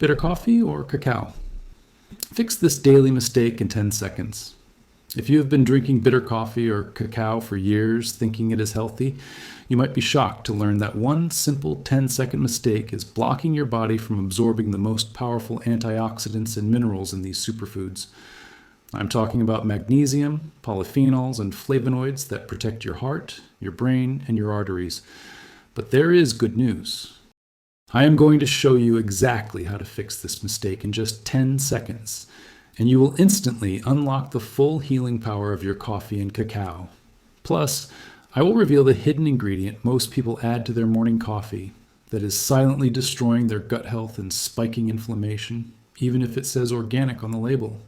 Bitter coffee or cacao? Fix this daily mistake in 10 seconds. If you have been drinking bitter coffee or cacao for years thinking it is healthy, you might be shocked to learn that one simple 10-second mistake is blocking your body from absorbing the most powerful antioxidants and minerals in these superfoods. I'm talking about magnesium, polyphenols, and flavonoids that protect your heart, your brain, and your arteries. But there is good news. I am going to show you exactly how to fix this mistake in just 10 seconds, and you will instantly unlock the full healing power of your coffee and cacao. Plus, I will reveal the hidden ingredient most people add to their morning coffee that is silently destroying their gut health and spiking inflammation, even if it says organic on the label.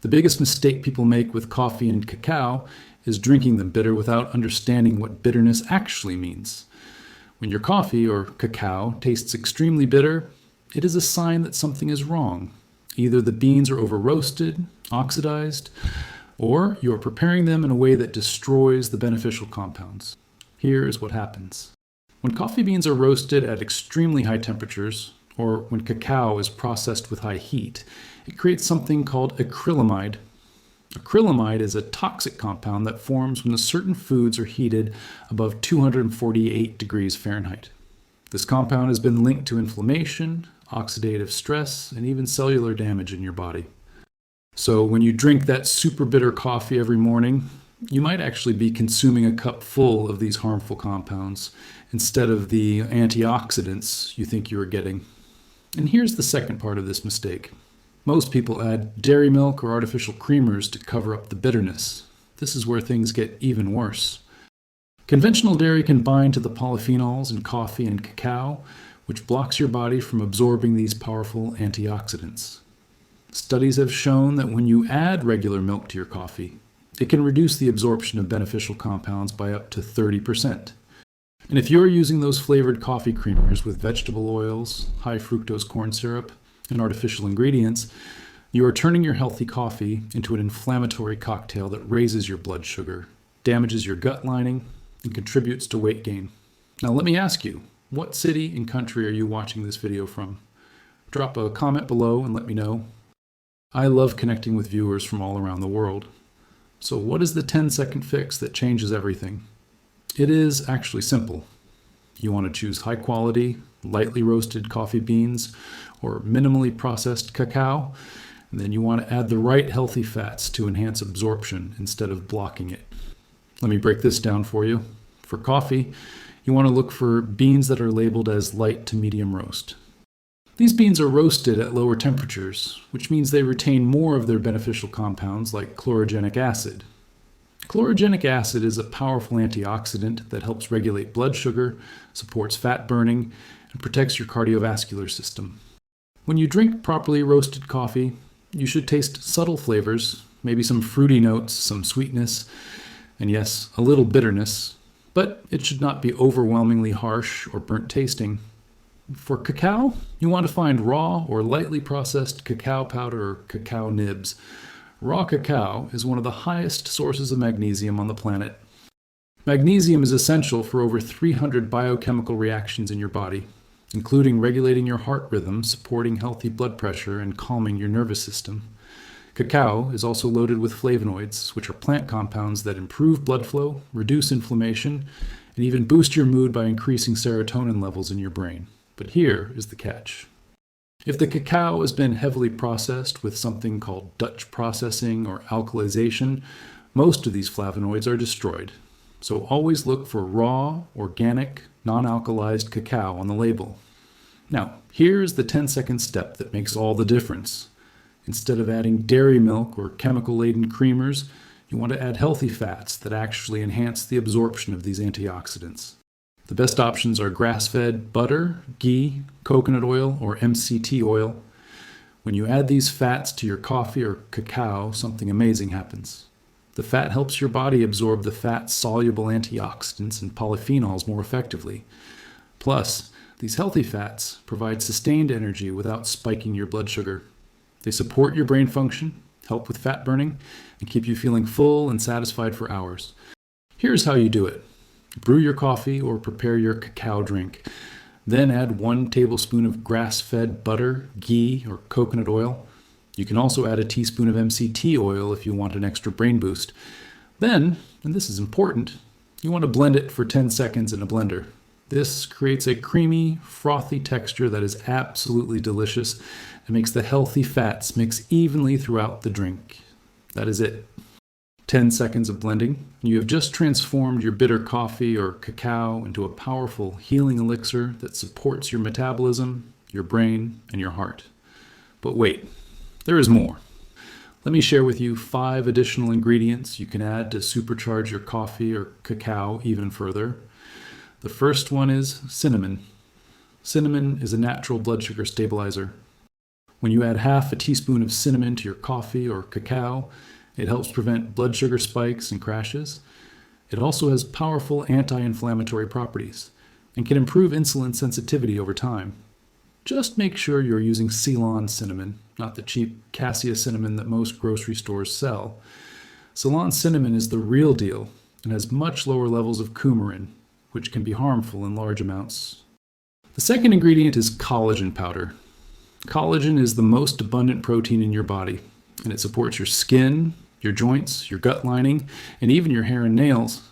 The biggest mistake people make with coffee and cacao is drinking them bitter without understanding what bitterness actually means. When your coffee or cacao tastes extremely bitter, it is a sign that something is wrong. Either the beans are over-roasted, oxidized, or you are preparing them in a way that destroys the beneficial compounds. Here is what happens. When coffee beans are roasted at extremely high temperatures, or when cacao is processed with high heat, it creates something called acrylamide. Acrylamide is a toxic compound that forms when certain foods are heated above 248 degrees Fahrenheit. This compound has been linked to inflammation, oxidative stress, and even cellular damage in your body. So when you drink that super bitter coffee every morning, you might actually be consuming a cup full of these harmful compounds instead of the antioxidants you think you are getting. And here's the second part of this mistake. Most people add dairy milk or artificial creamers to cover up the bitterness. This is where things get even worse. Conventional dairy can bind to the polyphenols in coffee and cacao, which blocks your body from absorbing these powerful antioxidants. Studies have shown that when you add regular milk to your coffee, it can reduce the absorption of beneficial compounds by up to 30%. And if you're using those flavored coffee creamers with vegetable oils, high fructose corn syrup, and artificial ingredients, you are turning your healthy coffee into an inflammatory cocktail that raises your blood sugar, damages your gut lining, and contributes to weight gain. Now let me ask you, what city and country are you watching this video from? Drop a comment below and let me know. I love connecting with viewers from all around the world. So what is the 10-second fix that changes everything? It is actually simple. You want to choose high quality, lightly roasted coffee beans or minimally processed cacao, and then you want to add the right healthy fats to enhance absorption instead of blocking it. Let me break this down for you. For coffee, you want to look for beans that are labeled as light to medium roast. These beans are roasted at lower temperatures, which means they retain more of their beneficial compounds like chlorogenic acid. Chlorogenic acid is a powerful antioxidant that helps regulate blood sugar, supports fat burning, and protects your cardiovascular system. When you drink properly roasted coffee, you should taste subtle flavors, maybe some fruity notes, some sweetness, and yes, a little bitterness, but it should not be overwhelmingly harsh or burnt tasting. For cacao, you want to find raw or lightly processed cacao powder or cacao nibs. Raw cacao is one of the highest sources of magnesium on the planet. Magnesium is essential for over 300 biochemical reactions in your body, including regulating your heart rhythm, supporting healthy blood pressure, and calming your nervous system. Cacao is also loaded with flavonoids, which are plant compounds that improve blood flow, reduce inflammation, and even boost your mood by increasing serotonin levels in your brain. But here is the catch. If the cacao has been heavily processed with something called Dutch processing or alkalization, most of these flavonoids are destroyed. So always look for raw, organic, non-alkalized cacao on the label. Now, here's the 10-second step that makes all the difference. Instead of adding dairy milk or chemical-laden creamers, you want to add healthy fats that actually enhance the absorption of these antioxidants. The best options are grass-fed butter, ghee, coconut oil, or MCT oil. When you add these fats to your coffee or cacao, something amazing happens. The fat helps your body absorb the fat-soluble antioxidants and polyphenols more effectively. Plus, these healthy fats provide sustained energy without spiking your blood sugar. They support your brain function, help with fat burning, and keep you feeling full and satisfied for hours. Here's how you do it. Brew your coffee or prepare your cacao drink. Then add 1 tablespoon of grass-fed butter, ghee, or coconut oil. You can also add a teaspoon of MCT oil if you want an extra brain boost. Then, and this is important, you want to blend it for 10 seconds in a blender. This creates a creamy, frothy texture that is absolutely delicious and makes the healthy fats mix evenly throughout the drink. That is it. 10 seconds of blending. You have just transformed your bitter coffee or cacao into a powerful healing elixir that supports your metabolism, your brain, and your heart. But wait, there is more. Let me share with you 5 additional ingredients you can add to supercharge your coffee or cacao even further. The first one is cinnamon. Cinnamon is a natural blood sugar stabilizer. When you add half a teaspoon of cinnamon to your coffee or cacao, it helps prevent blood sugar spikes and crashes. It also has powerful anti-inflammatory properties and can improve insulin sensitivity over time. Just make sure you're using Ceylon cinnamon, not the cheap cassia cinnamon that most grocery stores sell. Ceylon cinnamon is the real deal and has much lower levels of coumarin, which can be harmful in large amounts. The second ingredient is collagen powder. Collagen is the most abundant protein in your body, and it supports your skin, your joints, your gut lining, and even your hair and nails.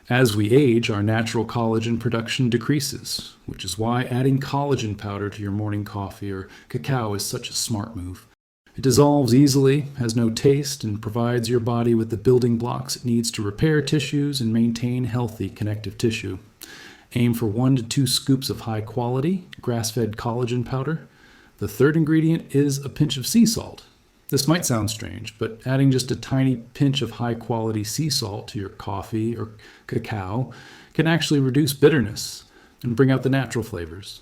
As we age, our natural collagen production decreases, which is why adding collagen powder to your morning coffee or cacao is such a smart move. It dissolves easily, has no taste, and provides your body with the building blocks it needs to repair tissues and maintain healthy connective tissue. Aim for 1 to 2 scoops of high-quality, grass-fed collagen powder. The third ingredient is a pinch of sea salt. This might sound strange, but adding just a tiny pinch of high-quality sea salt to your coffee or cacao can actually reduce bitterness and bring out the natural flavors.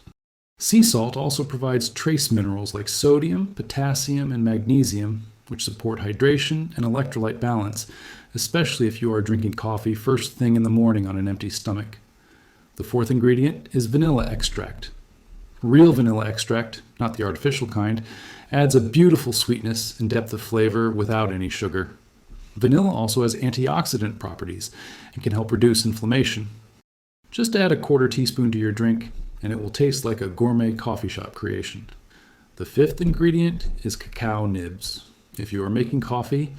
Sea salt also provides trace minerals like sodium, potassium, and magnesium, which support hydration and electrolyte balance, especially if you are drinking coffee first thing in the morning on an empty stomach. The fourth ingredient is vanilla extract. Real vanilla extract, not the artificial kind, adds a beautiful sweetness and depth of flavor without any sugar. Vanilla also has antioxidant properties and can help reduce inflammation. Just add a 1/4 teaspoon to your drink, and it will taste like a gourmet coffee shop creation. The fifth ingredient is cacao nibs. If you are making coffee,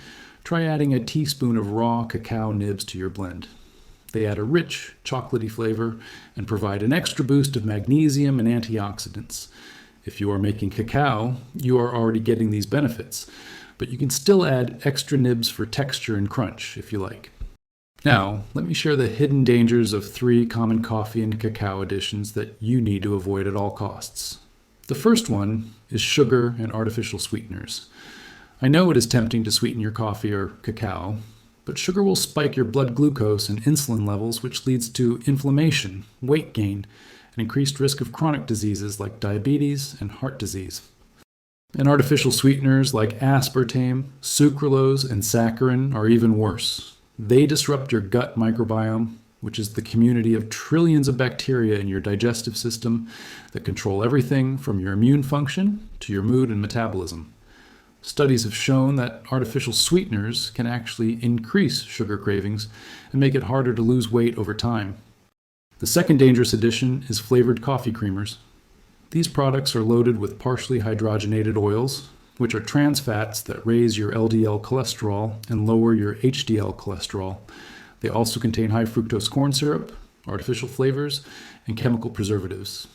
try adding a teaspoon of raw cacao nibs to your blend. They add a rich, chocolatey flavor and provide an extra boost of magnesium and antioxidants. If you are making cacao, you are already getting these benefits, but you can still add extra nibs for texture and crunch if you like. Now, let me share the hidden dangers of 3 common coffee and cacao additions that you need to avoid at all costs. The first one is sugar and artificial sweeteners. I know it is tempting to sweeten your coffee or cacao, but sugar will spike your blood glucose and insulin levels, which leads to inflammation, weight gain, and increased risk of chronic diseases like diabetes and heart disease. And artificial sweeteners like aspartame, sucralose, and saccharin are even worse. They disrupt your gut microbiome, which is the community of trillions of bacteria in your digestive system that control everything from your immune function to your mood and metabolism. Studies have shown that artificial sweeteners can actually increase sugar cravings and make it harder to lose weight over time. The second dangerous addition is flavored coffee creamers. These products are loaded with partially hydrogenated oils, which are trans fats that raise your LDL cholesterol and lower your HDL cholesterol. They also contain high fructose corn syrup, artificial flavors, and chemical preservatives.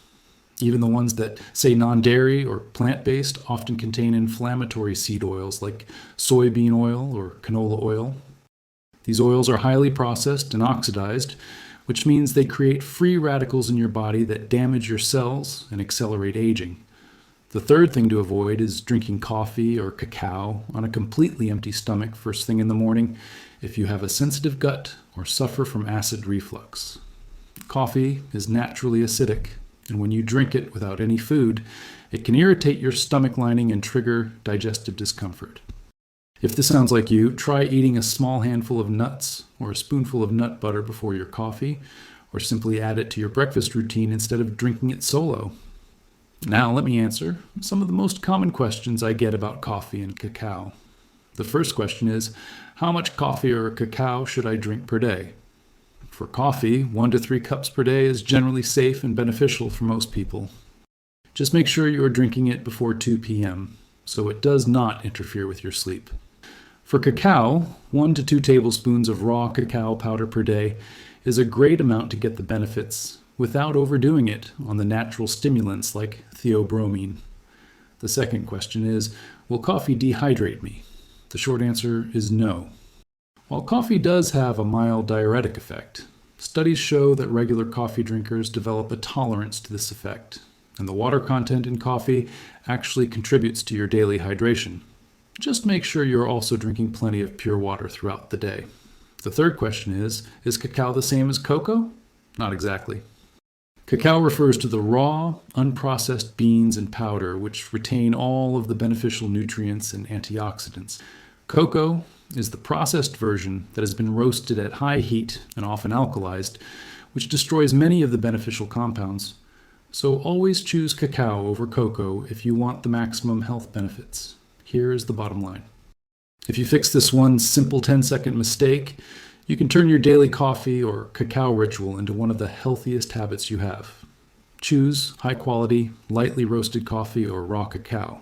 Even the ones that say non-dairy or plant-based often contain inflammatory seed oils like soybean oil or canola oil. These oils are highly processed and oxidized, which means they create free radicals in your body that damage your cells and accelerate aging. The third thing to avoid is drinking coffee or cacao on a completely empty stomach first thing in the morning if you have a sensitive gut or suffer from acid reflux. Coffee is naturally acidic, and when you drink it without any food, it can irritate your stomach lining and trigger digestive discomfort. If this sounds like you, try eating a small handful of nuts or a spoonful of nut butter before your coffee, or simply add it to your breakfast routine instead of drinking it solo. Now let me answer some of the most common questions I get about coffee and cacao. The first question is, how much coffee or cacao should I drink per day? For coffee, 1 to 3 cups per day is generally safe and beneficial for most people. Just make sure you are drinking it before 2 p.m., so it does not interfere with your sleep. For cacao, 1 to 2 tablespoons of raw cacao powder per day is a great amount to get the benefits without overdoing it on the natural stimulants like theobromine. The second question is, will coffee dehydrate me? The short answer is no. While coffee does have a mild diuretic effect, studies show that regular coffee drinkers develop a tolerance to this effect, and the water content in coffee actually contributes to your daily hydration. Just make sure you're also drinking plenty of pure water throughout the day. The third question is cacao the same as cocoa? Not exactly. Cacao refers to the raw, unprocessed beans and powder which retain all of the beneficial nutrients and antioxidants. Cocoa is the processed version that has been roasted at high heat and often alkalized, which destroys many of the beneficial compounds. So always choose cacao over cocoa if you want the maximum health benefits. Here is the bottom line. If you fix this one simple 10-second mistake, you can turn your daily coffee or cacao ritual into one of the healthiest habits you have. Choose high-quality, lightly roasted coffee or raw cacao.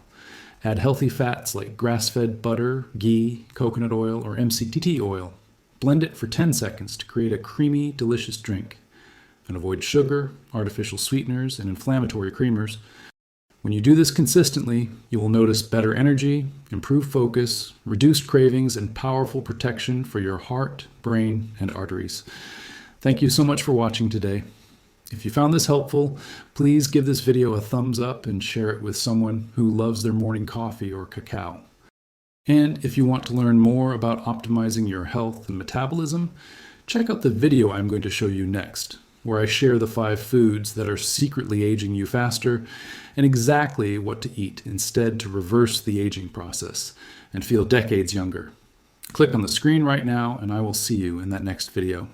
Add healthy fats like grass-fed butter, ghee, coconut oil, or MCT oil. Blend it for 10 seconds to create a creamy, delicious drink. And avoid sugar, artificial sweeteners, and inflammatory creamers. When you do this consistently, you will notice better energy, improved focus, reduced cravings, and powerful protection for your heart, brain, and arteries. Thank you so much for watching today. If you found this helpful, please give this video a thumbs up and share it with someone who loves their morning coffee or cacao. And if you want to learn more about optimizing your health and metabolism, check out the video I'm going to show you next, where I share the 5 foods that are secretly aging you faster and exactly what to eat instead to reverse the aging process and feel decades younger. Click on the screen right now and I will see you in that next video.